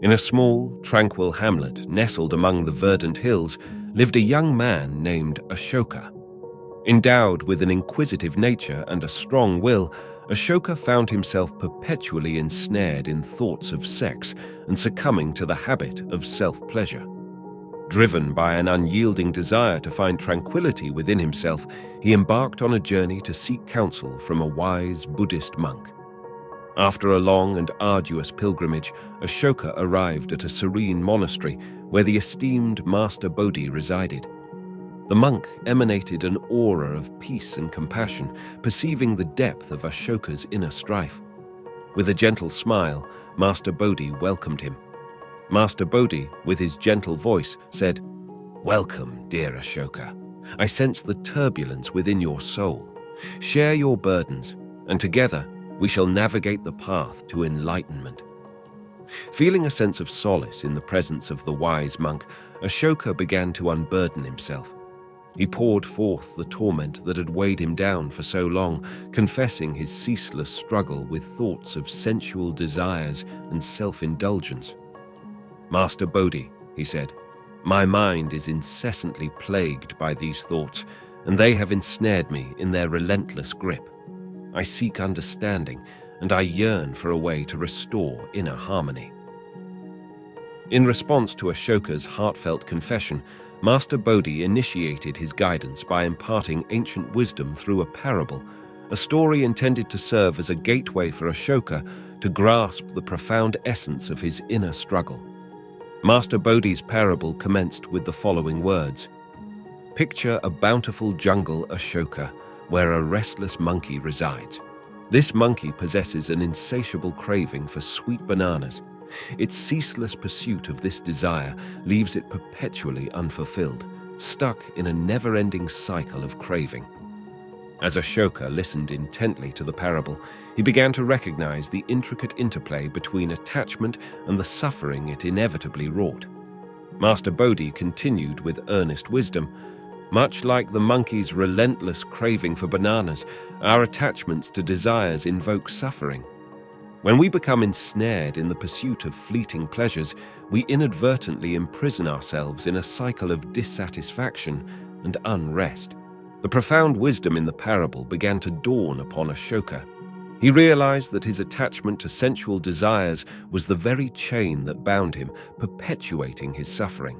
In a small, tranquil hamlet nestled among the verdant hills lived a young man named Ashoka. Endowed with an inquisitive nature and a strong will, Ashoka found himself perpetually ensnared in thoughts of sex and succumbing to the habit of self-pleasure. Driven by an unyielding desire to find tranquility within himself, he embarked on a journey to seek counsel from a wise Buddhist monk. After a long and arduous pilgrimage, Ashoka arrived at a serene monastery where the esteemed Master Bodhi resided. The monk emanated an aura of peace and compassion, perceiving the depth of Ashoka's inner strife. With a gentle smile, Master Bodhi welcomed him. Master Bodhi, with his gentle voice, said, "Welcome, dear Ashoka. I sense the turbulence within your soul. Share your burdens, and together we shall navigate the path to enlightenment." Feeling a sense of solace in the presence of the wise monk, Ashoka began to unburden himself. He poured forth the torment that had weighed him down for so long, confessing his ceaseless struggle with thoughts of sensual desires and self-indulgence. "Master Bodhi," he said, "my mind is incessantly plagued by these thoughts, and they have ensnared me in their relentless grip. I seek understanding, and I yearn for a way to restore inner harmony." In response to Ashoka's heartfelt confession, Master Bodhi initiated his guidance by imparting ancient wisdom through a parable, a story intended to serve as a gateway for Ashoka to grasp the profound essence of his inner struggle. Master Bodhi's parable commenced with the following words: "Picture a bountiful jungle, Ashoka, where a restless monkey resides. This monkey possesses an insatiable craving for sweet bananas. Its ceaseless pursuit of this desire leaves it perpetually unfulfilled, stuck in a never-ending cycle of craving." As Ashoka listened intently to the parable, he began to recognize the intricate interplay between attachment and the suffering it inevitably wrought. Master Bodhi continued with earnest wisdom. "Much like the monkey's relentless craving for bananas, our attachments to desires invoke suffering. When we become ensnared in the pursuit of fleeting pleasures, we inadvertently imprison ourselves in a cycle of dissatisfaction and unrest." The profound wisdom in the parable began to dawn upon Ashoka. He realized that his attachment to sensual desires was the very chain that bound him, perpetuating his suffering.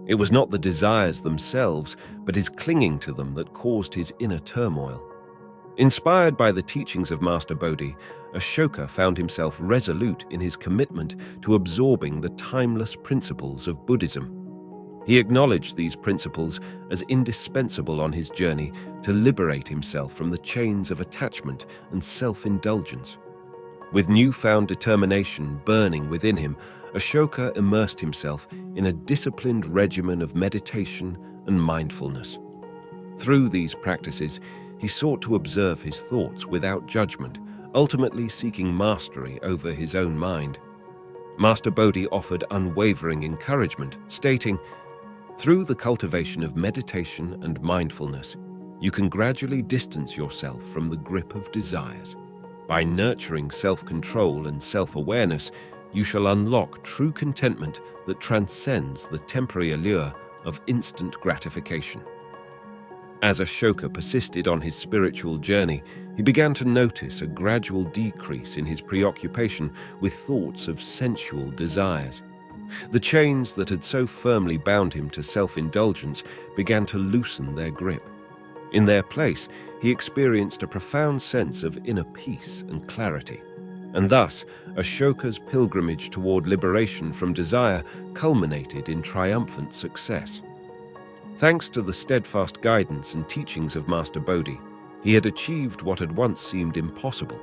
It was not the desires themselves, but his clinging to them that caused his inner turmoil. Inspired by the teachings of Master Bodhi, Ashoka found himself resolute in his commitment to absorbing the timeless principles of Buddhism. He acknowledged these principles as indispensable on his journey to liberate himself from the chains of attachment and self-indulgence. With newfound determination burning within him, Ashoka immersed himself in a disciplined regimen of meditation and mindfulness. Through these practices, he sought to observe his thoughts without judgment, ultimately seeking mastery over his own mind. Master Bodhi offered unwavering encouragement, stating, "Through the cultivation of meditation and mindfulness, you can gradually distance yourself from the grip of desires. By nurturing self-control and self-awareness, you shall unlock true contentment that transcends the temporary allure of instant gratification." As Ashoka persisted on his spiritual journey, he began to notice a gradual decrease in his preoccupation with thoughts of sensual desires. The chains that had so firmly bound him to self-indulgence began to loosen their grip. In their place, he experienced a profound sense of inner peace and clarity. And thus, Ashoka's pilgrimage toward liberation from desire culminated in triumphant success. Thanks to the steadfast guidance and teachings of Master Bodhi, he had achieved what had once seemed impossible.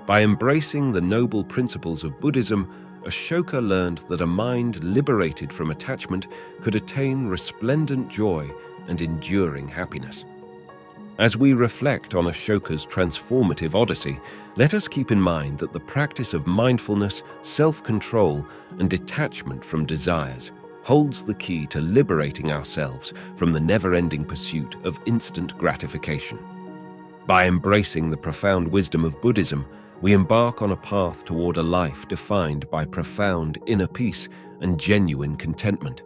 By embracing the noble principles of Buddhism, Ashoka learned that a mind liberated from attachment could attain resplendent joy and enduring happiness. As we reflect on Ashoka's transformative odyssey, let us keep in mind that the practice of mindfulness, self-control, and detachment from desires holds the key to liberating ourselves from the never-ending pursuit of instant gratification. By embracing the profound wisdom of Buddhism, we embark on a path toward a life defined by profound inner peace and genuine contentment.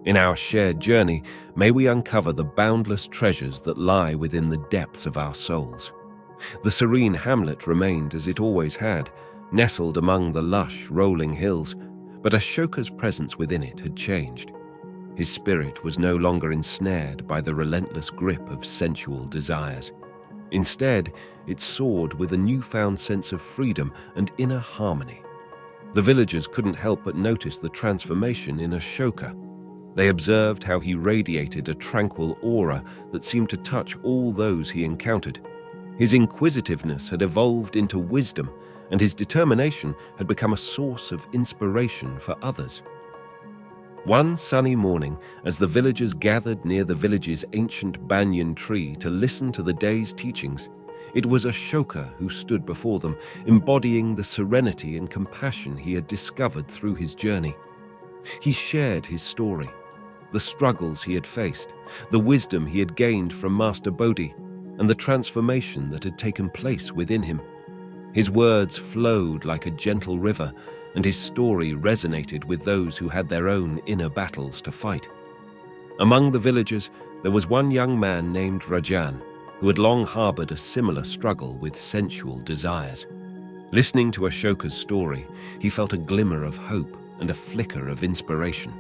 In our shared journey, may we uncover the boundless treasures that lie within the depths of our souls. The serene hamlet remained as it always had, nestled among the lush, rolling hills, but Ashoka's presence within it had changed. His spirit was no longer ensnared by the relentless grip of sensual desires. Instead, it soared with a newfound sense of freedom and inner harmony. The villagers couldn't help but notice the transformation in Ashoka. They observed how he radiated a tranquil aura that seemed to touch all those he encountered. His inquisitiveness had evolved into wisdom, and his determination had become a source of inspiration for others. One sunny morning, as the villagers gathered near the village's ancient banyan tree to listen to the day's teachings, it was Ashoka who stood before them, embodying the serenity and compassion he had discovered through his journey. He shared his story, the struggles he had faced, the wisdom he had gained from Master Bodhi, and the transformation that had taken place within him. His words flowed like a gentle river, and his story resonated with those who had their own inner battles to fight. Among the villagers, there was one young man named Rajan, who had long harbored a similar struggle with sensual desires. Listening to Ashoka's story, he felt a glimmer of hope and a flicker of inspiration.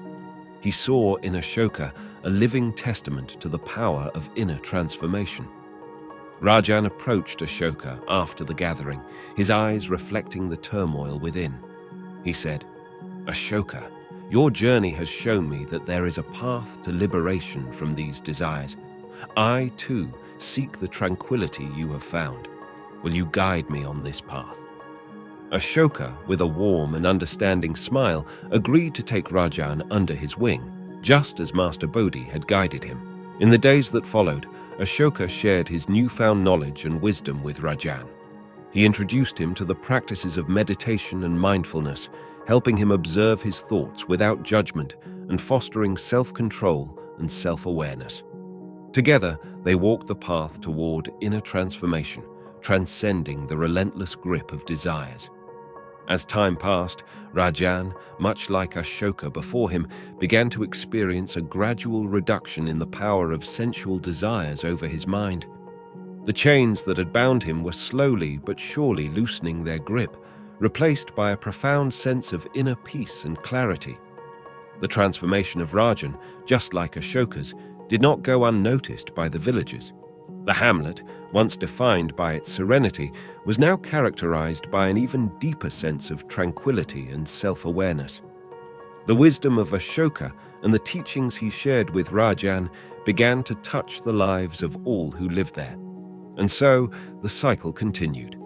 He saw in Ashoka a living testament to the power of inner transformation. Rajan approached Ashoka after the gathering, his eyes reflecting the turmoil within. He said, "Ashoka, your journey has shown me that there is a path to liberation from these desires. I, too, seek the tranquility you have found. Will you guide me on this path?" Ashoka, with a warm and understanding smile, agreed to take Rajan under his wing, just as Master Bodhi had guided him. In the days that followed, Ashoka shared his newfound knowledge and wisdom with Rajan. He introduced him to the practices of meditation and mindfulness, helping him observe his thoughts without judgment and fostering self-control and self-awareness. Together, they walked the path toward inner transformation, transcending the relentless grip of desires. As time passed, Rajan, much like Ashoka before him, began to experience a gradual reduction in the power of sensual desires over his mind. The chains that had bound him were slowly but surely loosening their grip, replaced by a profound sense of inner peace and clarity. The transformation of Rajan, just like Ashoka's, did not go unnoticed by the villagers. The hamlet, once defined by its serenity, was now characterized by an even deeper sense of tranquility and self-awareness. The wisdom of Ashoka and the teachings he shared with Rajan began to touch the lives of all who lived there. And so, the cycle continued.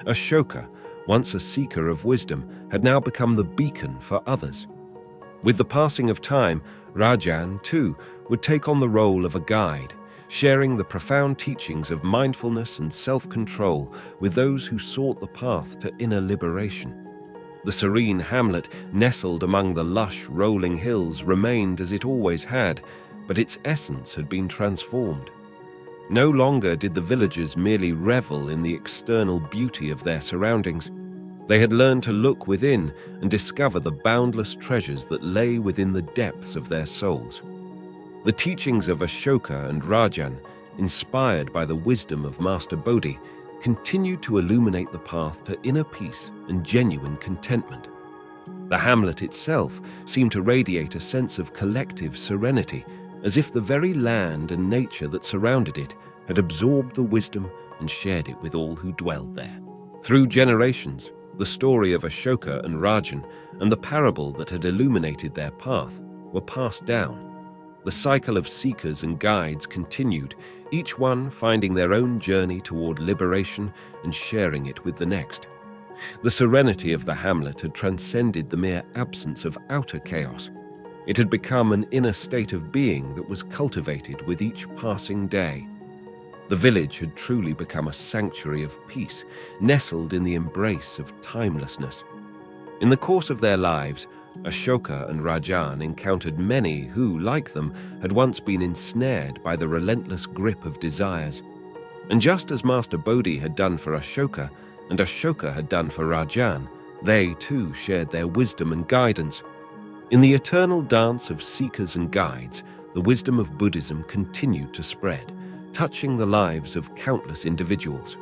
Ashoka, once a seeker of wisdom, had now become the beacon for others. With the passing of time, Rajan, too, would take on the role of a guide, sharing the profound teachings of mindfulness and self-control with those who sought the path to inner liberation. The serene hamlet, nestled among the lush, rolling hills, remained as it always had, but its essence had been transformed. No longer did the villagers merely revel in the external beauty of their surroundings. They had learned to look within and discover the boundless treasures that lay within the depths of their souls. The teachings of Ashoka and Rajan, inspired by the wisdom of Master Bodhi, continued to illuminate the path to inner peace and genuine contentment. The hamlet itself seemed to radiate a sense of collective serenity, as if the very land and nature that surrounded it had absorbed the wisdom and shared it with all who dwelled there. Through generations, the story of Ashoka and Rajan and the parable that had illuminated their path were passed down. The cycle of seekers and guides continued, each one finding their own journey toward liberation and sharing it with the next. The serenity of the hamlet had transcended the mere absence of outer chaos. It had become an inner state of being that was cultivated with each passing day. The village had truly become a sanctuary of peace, nestled in the embrace of timelessness. In the course of their lives, Ashoka and Rajan encountered many who, like them, had once been ensnared by the relentless grip of desires. And just as Master Bodhi had done for Ashoka, and Ashoka had done for Rajan, they too shared their wisdom and guidance. In the eternal dance of seekers and guides, the wisdom of Buddhism continued to spread, touching the lives of countless individuals.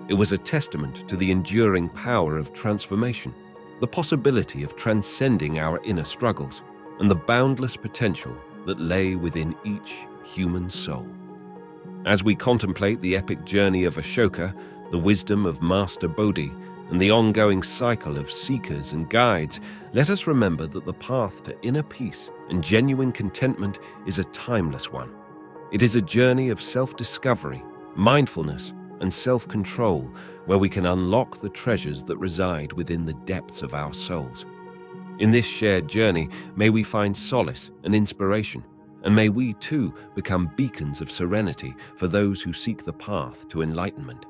It was a testament to the enduring power of transformation, the possibility of transcending our inner struggles, and the boundless potential that lay within each human soul. As we contemplate the epic journey of Ashoka, the wisdom of Master Bodhi, and the ongoing cycle of seekers and guides, let us remember that the path to inner peace and genuine contentment is a timeless one. It is a journey of self-discovery, mindfulness, and self-control, where we can unlock the treasures that reside within the depths of our souls. In this shared journey, may we find solace and inspiration, and may we too become beacons of serenity for those who seek the path to enlightenment.